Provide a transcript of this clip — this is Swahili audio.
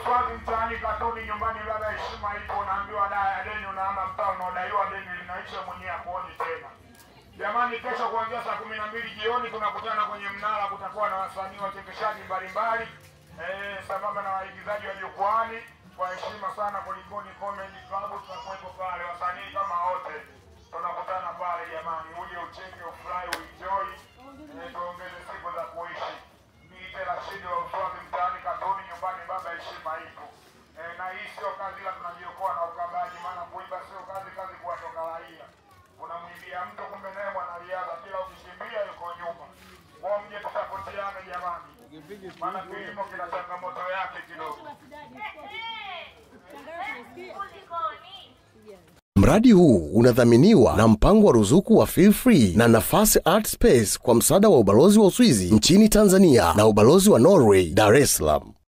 Uswazi mtaani Katoni nyumbani baba heshima ipo, unaambiwa deni unaama mtaa unaodaiwa deni linaisha mwenyewe akuoni tena. Jamani, kesho kuanzia saa 12 jioni tunakutana kwenye mnara, kutakuwa na wasanii wachekeshaji mbalimbali sambamba na waigizaji wa jukwani. Kwa heshima sana Kulikoni Comedy Club tutakuwepo pale, wasanii kama wote tunakutana pale jamani, uje ucheke, ufurahi, uenjoy, tuongeze siku za kuishi. Niite Rashid wa Uswazi mtaani Katoni nyumbani baba heshima ipo. Na hii sio kazi ila tunajiokoa na ukabaji, maana kuiba sio kazi, kazi kuwatoka raia. Unamwibia mtu kumbe naye mwanariadha, kila ukikimbia yuko nyuma. Kwa mje tutapotiane jamani, maana kilimo kina changamoto yake kidogo. Mradi huu unadhaminiwa na mpango wa ruzuku wa Feel Free na Nafasi Art Space kwa msaada wa ubalozi wa Uswizi nchini Tanzania na ubalozi wa Norway Dar es Salaam.